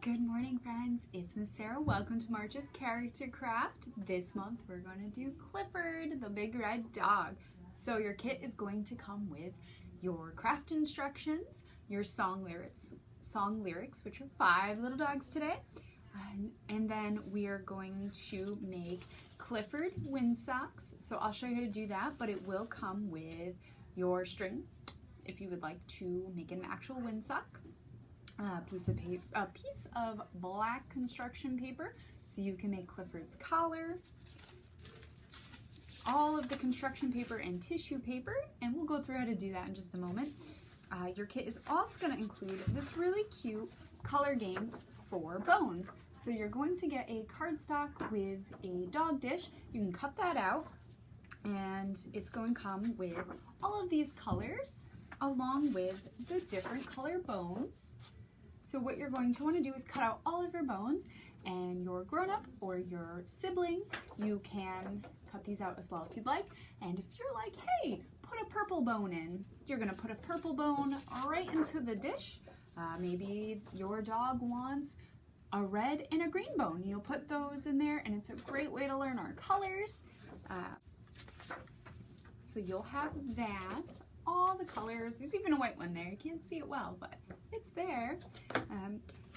Good morning, friends. It's Miss Sarah. Welcome to March's Character Craft. This month we're going to do Clifford, the big red dog. So your kit is going to come with your craft instructions, your song lyrics, which are 5 little dogs today. And then we are going to make Clifford wind socks. So I'll show you how to do that, but it will come with your string if you would like to make an actual wind sock. A piece of black construction paper so you can make Clifford's collar, all of the construction paper and tissue paper, and we'll go through how to do that in just a moment. Your kit is also going to include this really cute color game for bones. So you're going to get a cardstock with a dog dish. You can cut that out, and it's going to come with all of these colors along with the different color bones. So what you're going to want to do is cut out all of your bones, and your grown-up or your sibling, you can cut these out as well if you'd like. And if you're like, hey, put a purple bone in, you're going to put a purple bone right into the dish. Maybe your dog wants a red and a green bone. You'll put those in there, and it's a great way to learn our colors. So you'll have that. All the colors. There's even a white one there. You can't see it well, but it's there.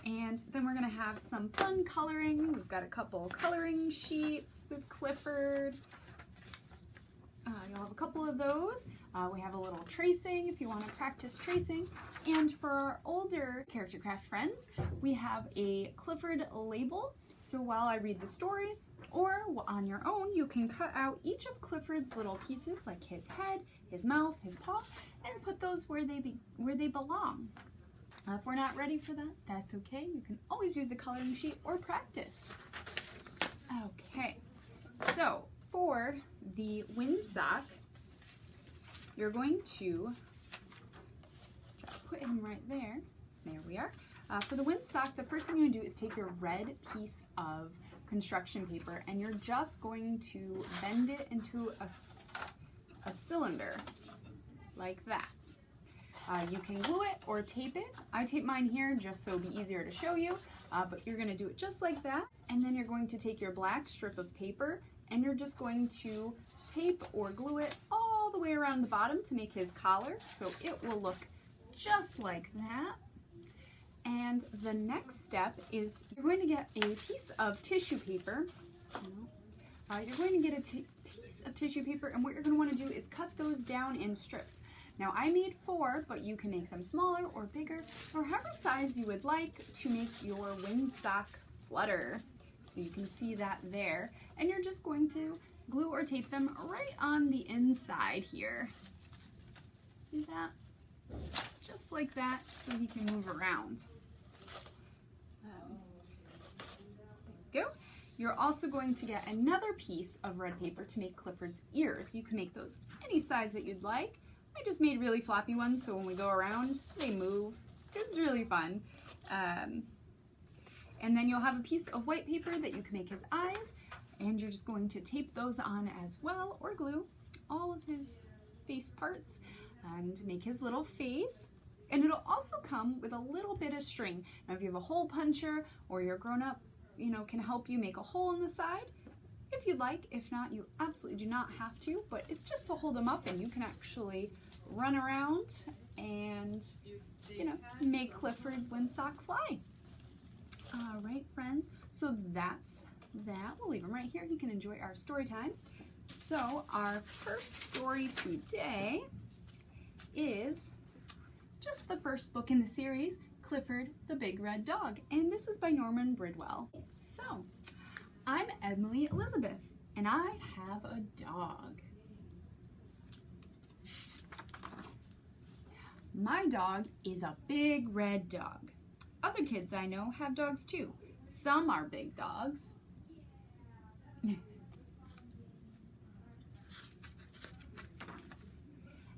And then we're going to have some fun coloring. We've got a couple coloring sheets with Clifford. You'll have a couple of those. We have a little tracing if you want to practice tracing. And for our older Character Craft friends, we have a Clifford label. So while I read the story, or on your own, you can cut out each of Clifford's little pieces, like his head, his mouth, his paw, and put those where they belong. If we're not ready for that, that's okay. You can always use the coloring sheet or practice. Okay, so for the wind sock, you're going to put him right there. There we are. For the wind sock, the first thing you're going to do is take your red piece of construction paper, and you're just going to bend it into a cylinder like that. You can glue it or tape it. I tape mine here just so it'll be easier to show you, but you're going to do it just like that. And then you're going to take your black strip of paper, and you're just going to tape or glue it all the way around the bottom to make his collar, so it will look just like that. And the next step is you're going to get a piece of tissue paper. You're going to get a piece of tissue paper, and what you're going to want to do is cut those down in strips. Now I made 4, but you can make them smaller or bigger, or however size you would like to make your wind sock flutter. So you can see that there. And you're just going to glue or tape them right on the inside here. See that? Just like that, so he can move around. There you go. You're also going to get another piece of red paper to make Clifford's ears. You can make those any size that you'd like. I just made really floppy ones, so when we go around, they move. It's really fun. And then you'll have a piece of white paper that you can make his eyes, and you're just going to tape those on as well, or glue all of his face parts and make his little face. And it'll also come with a little bit of string. Now if you have a hole puncher or your grown-up, can help you make a hole in the side if you'd like. If not, you absolutely do not have to, but it's just to hold them up, and you can actually run around and make Clifford's wind sock fly. All right, friends, so that's that. We'll leave him right here. He can enjoy our story time. So our first story today is just the first book in the series, Clifford the Big Red Dog, and this is by Norman Bridwell. So, I'm Emily Elizabeth, and I have a dog. My dog is a big red dog. Other kids I know have dogs too. Some are big dogs.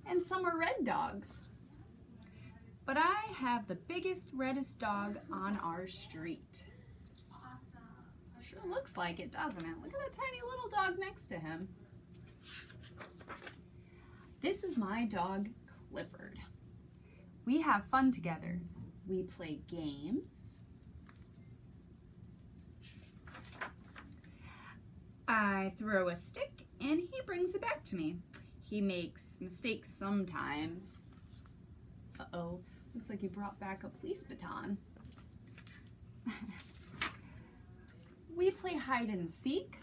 And some are red dogs. But I have the biggest, reddest dog on our street. Sure looks like it, doesn't it? Look at that tiny little dog next to him. This is my dog, Clifford. We have fun together. We play games. I throw a stick and he brings it back to me. He makes mistakes sometimes. Uh-oh, looks like he brought back a police baton. We play hide and seek.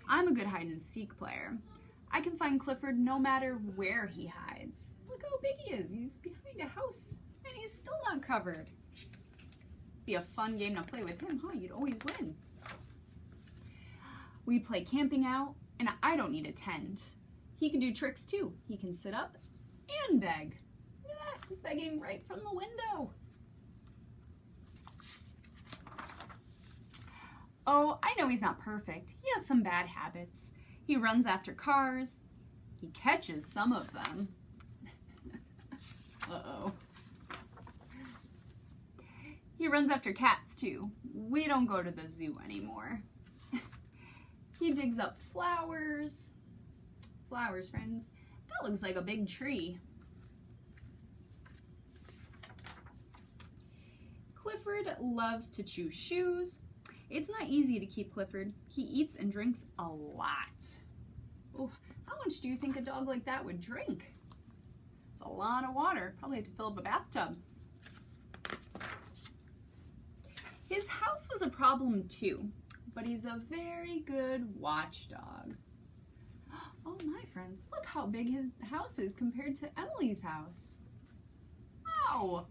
I'm a good hide and seek player. I can find Clifford no matter where he hides. Look how big he is. He's behind a house and he's still not covered. Be a fun game to play with him, huh? You'd always win. We play camping out, and I don't need a tent. He can do tricks too. He can sit up and beg. Look at that, he's begging right from the window. Oh, I know he's not perfect. He has some bad habits. He runs after cars. He catches some of them. Uh-oh. He runs after cats too. We don't go to the zoo anymore. He digs up flowers. Flowers, friends. That looks like a big tree. Clifford loves to chew shoes. It's not easy to keep Clifford. He eats and drinks a lot. Oh, how much do you think a dog like that would drink? It's a lot of water. Probably have to fill up a bathtub. His house was a problem too, but he's a very good watchdog. Oh my friends, look how big his house is compared to Emily's house. Wow!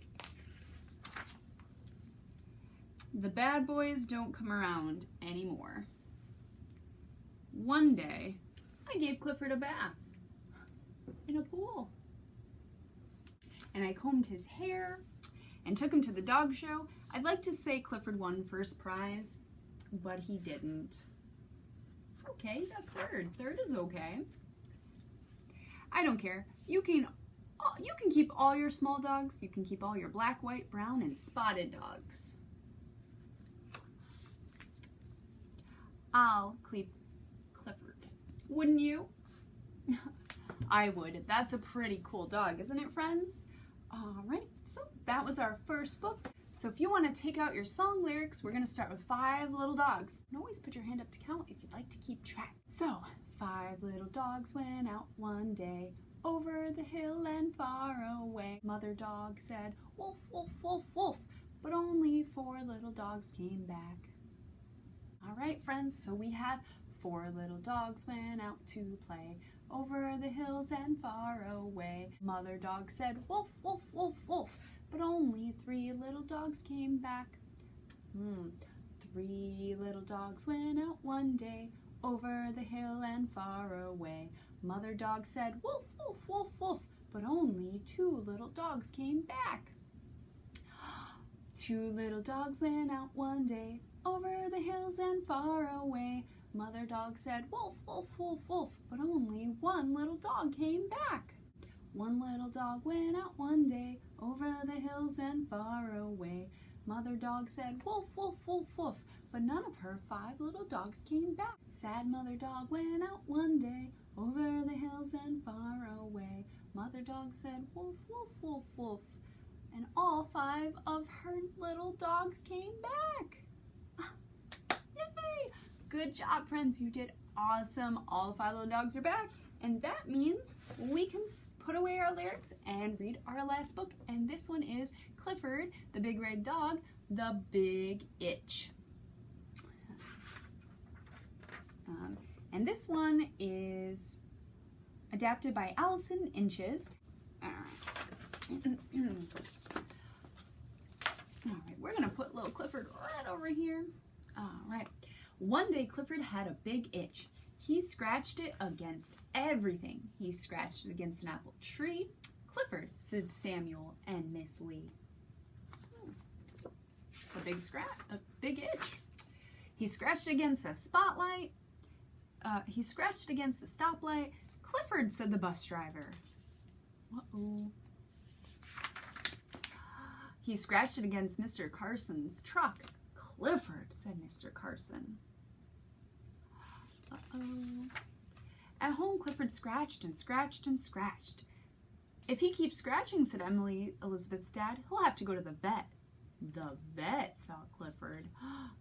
The bad boys don't come around anymore. One day, I gave Clifford a bath in a pool. And I combed his hair and took him to the dog show. I'd like to say Clifford won first prize, but he didn't. It's okay, he got third. Third is okay. I don't care. You can keep all your small dogs. You can keep all your black, white, brown, and spotted dogs. I'll keep Clifford. Wouldn't you? I would. That's a pretty cool dog, isn't it, friends? All right, so that was our first book. So if you want to take out your song lyrics, we're going to start with 5 little dogs. And always put your hand up to count if you'd like to keep track. So, 5 little dogs went out one day, over the hill and far away. Mother dog said, "Wolf, wolf, wolf, wolf," but only 4 little dogs came back. All right, friends, so we have 4 little dogs went out to play, over the hills and far away. Mother dog said, "Wolf, wolf, wolf, wolf," but only 3 little dogs came back. 3 little dogs went out one day, over the hill and far away. Mother dog said, "Wolf, wolf, wolf, wolf," but only 2 little dogs came back. 2 little dogs went out one day, over the hills and far away. Mother dog said, "Wolf, wolf, wolf, wolf," but only 1 little dog came back. 1 little dog went out one day, over the hills and far away. Mother dog said, "Wolf, wolf, wolf, wolf," but none of her 5 little dogs came back. Sad mother dog went out one day, over the hills and far away. Mother dog said, "Wolf, wolf, wolf, wolf," and all 5 of her little dogs came back. Yay! Good job, friends. You did awesome. All 5 little dogs are back. And that means we can put away our lyrics and read our last book. And this one is Clifford, the Big Red Dog, The Big Itch. And this one is adapted by Alison Inches. All right, we're gonna put little Clifford right over here. All right. One day Clifford had a big itch. He scratched it against everything. He scratched it against an apple tree. "Clifford," said Samuel and Miss Lee. A big itch. He scratched against a spotlight. He scratched against a stoplight. "Clifford," said the bus driver. Uh-oh. He scratched it against Mr. Carson's truck. "Clifford," said Mr. Carson. Uh-oh. At home, Clifford scratched and scratched and scratched. "If he keeps scratching," said Emily, Elizabeth's dad, "he'll have to go to the vet." The vet, thought Clifford.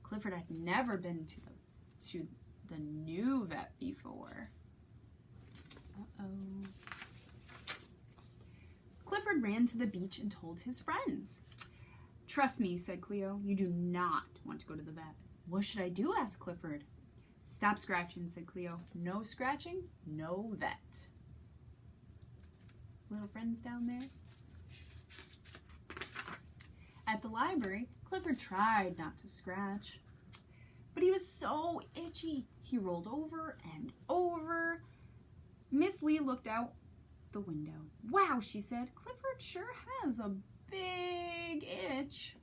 Clifford had never been to the new vet before. Uh-oh. Clifford ran to the beach and told his friends. Trust me, said Cleo, you do not want to go to the vet. What should I do? Asked Clifford. Stop scratching, said Cleo. No scratching, no vet. Little friends down there. At the library, Clifford tried not to scratch, but he was so itchy. He rolled over and over. Miss Lee looked out the window. Wow, she said, Clifford sure has a big itch.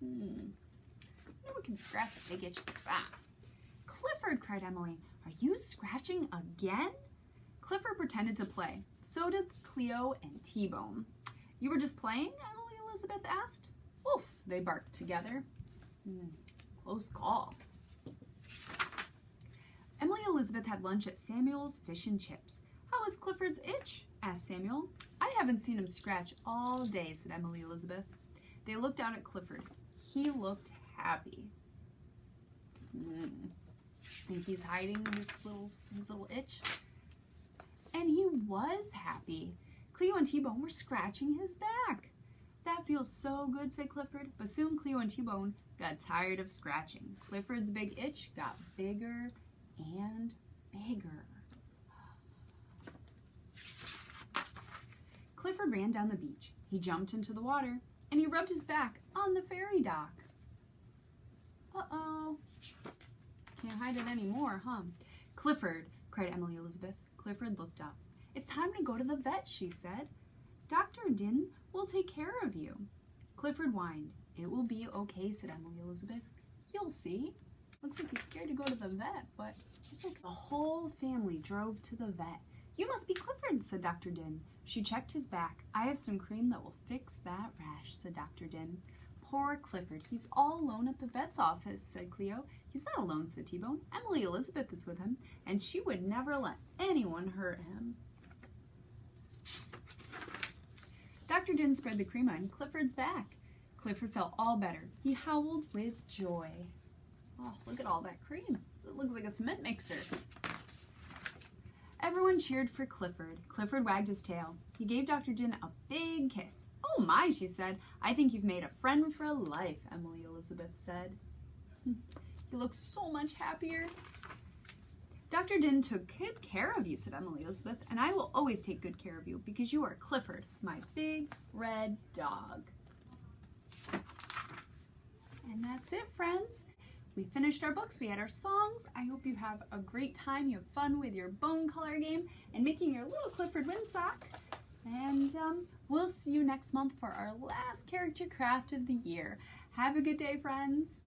No one can scratch a big itch like that. Clifford, cried Emily, are you scratching again? Clifford pretended to play. So did Cleo and T-Bone. You were just playing? Emily Elizabeth asked. Woof, they barked together. Close call. Emily Elizabeth had lunch at Samuel's Fish and Chips. How was Clifford's itch? Asked Samuel. I haven't seen him scratch all day, said Emily Elizabeth. They looked out at Clifford. He looked happy. Think he's hiding his little itch? And he was happy. Cleo and T-Bone were scratching his back. That feels so good, said Clifford. But soon Cleo and T-Bone got tired of scratching. Clifford's big itch got bigger and bigger. Clifford ran down the beach. He jumped into the water, and he rubbed his back on the ferry dock. Uh-oh. Can't hide it anymore, huh? Clifford, cried Emily Elizabeth. Clifford looked up. It's time to go to the vet, she said. Dr. Din will take care of you. Clifford whined. It will be okay, said Emily Elizabeth. You'll see. Looks like he's scared to go to the vet, but it's okay. The whole family drove to the vet. You must be Clifford, said Dr. Din. She checked his back. I have some cream that will fix that rash, said Dr. Din. Poor Clifford. He's all alone at the vet's office, said Cleo. He's not alone, said T-Bone. Emily Elizabeth is with him, and she would never let anyone hurt him. Dr. Din spread the cream on Clifford's back. Clifford felt all better. He howled with joy. Oh, look at all that cream. It looks like a cement mixer. Everyone cheered for Clifford. Clifford wagged his tail. He gave Dr. Din a big kiss. Oh my, she said. I think you've made a friend for life, Emily Elizabeth said. You look so much happier. Dr. Din took good care of you, said Emily Elizabeth, and I will always take good care of you because you are Clifford, my big red dog. And that's it, friends. We finished our books, we had our songs. I hope you have a great time. You have fun with your bone color game and making your little Clifford windsock. And we'll see you next month for our last character craft of the year. Have a good day, friends.